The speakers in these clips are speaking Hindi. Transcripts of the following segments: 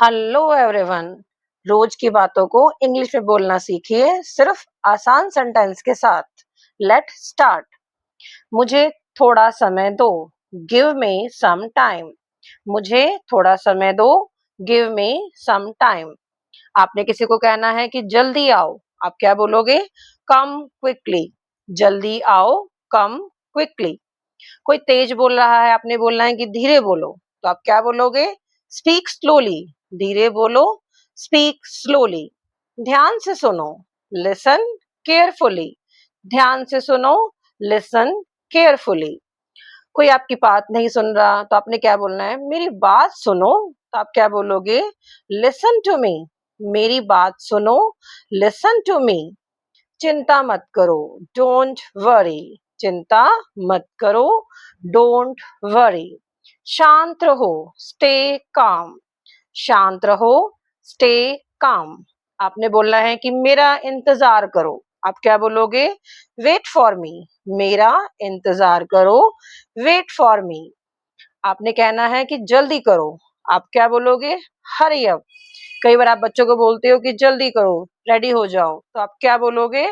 Hello everyone. रोज की बातों को इंग्लिश में बोलना सीखिए सिर्फ आसान सेंटेंस के साथ। Let start. मुझे थोड़ा समय दो। Give me some time. मुझे थोड़ा समय दो। Give me some time. आपने किसी को कहना है कि जल्दी आओ, आप क्या बोलोगे? कम क्विकली। जल्दी आओ, कम क्विकली। कोई तेज बोल रहा है, आपने बोलना है कि धीरे बोलो, तो आप क्या बोलोगे? Speak slowly. धीरे बोलो, स्पीक स्लोली। ध्यान से सुनो, लिसन केयरफुली। ध्यान से सुनो, लिसन केयरफुली। कोई आपकी बात नहीं सुन रहा, तो आपने क्या बोलना है? मेरी बात सुनो, तो आप क्या बोलोगे? Listen to me. मेरी बात सुनो, लिसन टू मी। चिंता मत करो, डोंट वरी। चिंता मत करो, डोंट वरी। शांत रहो, स्टे काम। शांत रहो, स्टे काम। आपने बोलना है कि मेरा इंतजार करो, आप क्या बोलोगे? Wait for me. मेरा इंतजार करो, वेट फॉर मी। आपने कहना है कि जल्दी करो, आप क्या बोलोगे? Hurry up. कई बार आप बच्चों को बोलते हो कि जल्दी करो, रेडी हो जाओ, तो आप क्या बोलोगे?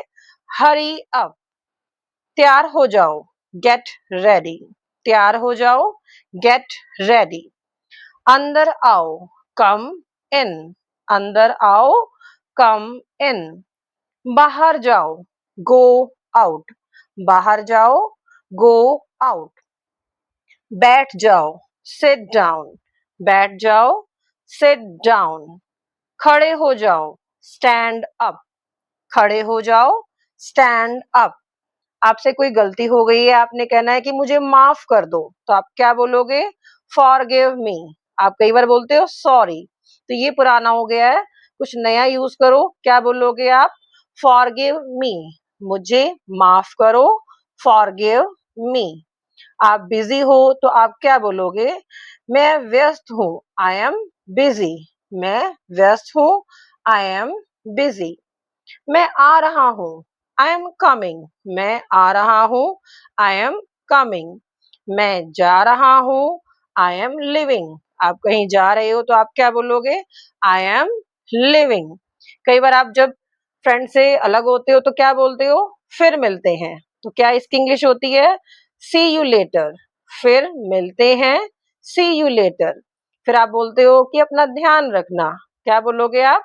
Hurry up. तैयार हो जाओ, गेट रेडी। तैयार हो जाओ, गेट रेडी। अंदर आओ, कम इन। अंदर आओ, कम इन। बाहर जाओ, गो आउट। बाहर जाओ, गो आउट। बैठ जाओ, सिट डाउन। बैठ जाओ, सिट डाउन। खड़े हो जाओ, स्टैंड अप। खड़े हो जाओ, स्टैंड अप। आपसे कोई गलती हो गई है, आपने कहना है कि मुझे माफ कर दो, तो आप क्या बोलोगे? Forgive me. आप कई बार बोलते हो सॉरी, तो ये पुराना हो गया है, कुछ नया यूज करो। क्या बोलोगे आप? Forgive me. मुझे माफ करो, फॉरगिव मी। आप बिजी हो, तो आप क्या बोलोगे? मैं व्यस्त हूँ, आई एम बिजी। मैं व्यस्त हूँ, आई एम बिजी। मैं आ रहा हूँ, आई एम कमिंग। मैं आ रहा हूँ, आई एम कमिंग। मैं जा रहा हूँ, आई एम लिविंग। आप कहीं जा रहे हो, तो आप क्या बोलोगे? I am living. कई बार आप जब फ्रेंड से अलग होते हो, तो क्या बोलते हो? फिर मिलते हैं। तो क्या इसकी इंग्लिश होती है? सी यू लेटर। फिर मिलते हैं, सी यू लेटर। फिर आप बोलते हो कि अपना ध्यान रखना, क्या बोलोगे आप?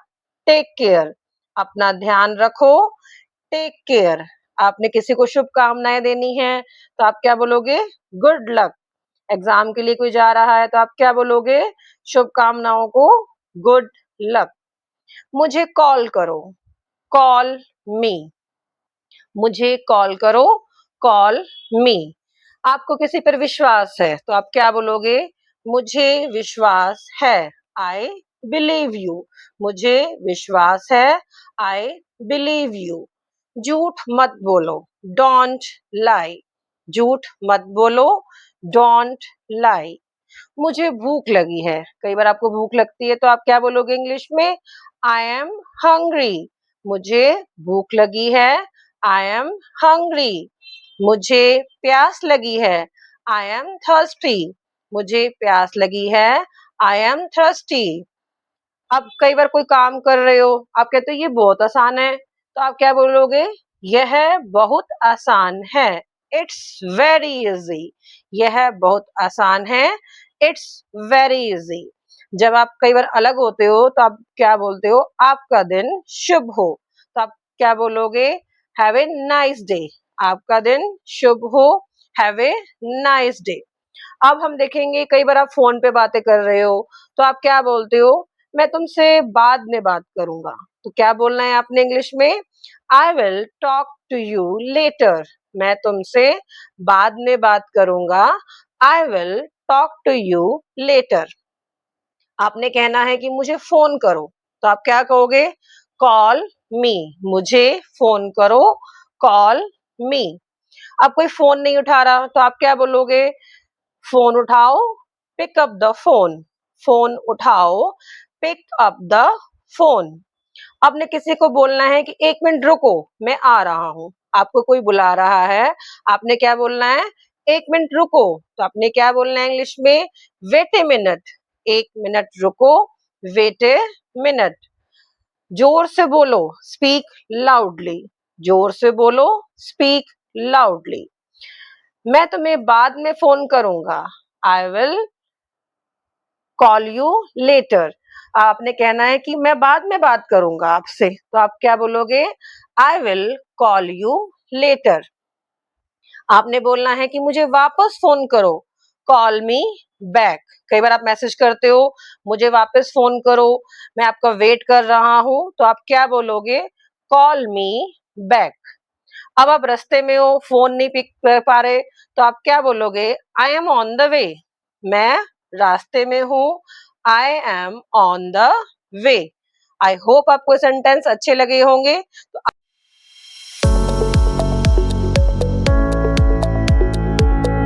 Take care. अपना ध्यान रखो, टेक केयर। आपने किसी को शुभकामनाएं देनी है, तो आप क्या बोलोगे? Good luck. एग्जाम के लिए कोई जा रहा है, तो आप क्या बोलोगे? शुभकामनाओं को गुड लक। मुझे कॉल करो, कॉल मी। मुझे कॉल करो, कॉल मी। आपको किसी पर विश्वास है, तो आप क्या बोलोगे? मुझे विश्वास है, आई बिलीव यू। मुझे विश्वास है, आई बिलीव यू। झूठ मत बोलो, डोंट लाई। झूठ मत बोलो, डोंट लाई। मुझे भूख लगी है। कई बार आपको भूख लगती है, तो आप क्या बोलोगे इंग्लिश में? I am hungry. मुझे भूख लगी है, आई एम हंग्री। मुझे प्यास लगी है, आई एम थर्स्टी। मुझे प्यास लगी है, आई एम थर्स्टी। अब कई बार कोई काम कर रहे हो, आप कहते हो ये बहुत आसान है, तो आप क्या बोलोगे? यह बहुत आसान है, इट्स वेरी इजी। यह बहुत आसान है, इट्स वेरी इजी। जब आप कई बार अलग होते हो, तो आप क्या बोलते हो? आपका दिन शुभ हो, तो आप क्या बोलोगे? Have a nice day. आपका दिन शुभ हो, हैव ए नाइस डे। अब हम देखेंगे, कई बार आप फोन पे बातें कर रहे हो, तो आप क्या बोलते हो? मैं तुमसे बाद में बात करूंगा। तो क्या बोलना है आपने इंग्लिश में? I will talk to you later. मैं तुमसे बाद में बात करूंगा, I will talk to you later. आपने कहना है कि मुझे फोन करो, तो आप क्या कहोगे? कॉल मी। मुझे फोन करो, कॉल मी। अब कोई फोन नहीं उठा रहा, तो आप क्या बोलोगे? फोन उठाओ, pick up the phone. Phone उठाओ, पिक अप द फोन। आपने किसी को बोलना है कि 1 मिनट रुको, मैं आ रहा हूं। आपको कोई बुला रहा है, आपने क्या बोलना है? 1 मिनट रुको। तो आपने क्या बोलना है इंग्लिश में? Wait a minute. 1 मिनट रुको, वेट ए मिनट। जोर से बोलो, स्पीक लाउडली। जोर से बोलो, स्पीक लाउडली। मैं तुम्हें बाद में फोन करूंगा। I will call you later. आपने कहना है कि मैं बाद में बात करूंगा आपसे, तो आप क्या बोलोगे? I will call you later. आपने बोलना है कि मुझे वापस फोन करो। Call me back. कई बार आप मैसेज करते हो, मुझे वापस फोन करो, मैं आपका वेट कर रहा हूं, तो आप क्या बोलोगे? Call me back. अब आप रास्ते में हो, फोन नहीं पिक कर पा रहे, तो आप क्या बोलोगे? I am on the way. मैं रास्ते में हूं। I am on the way. I hope आपको सेंटेंस अच्छे लगे होंगे। तो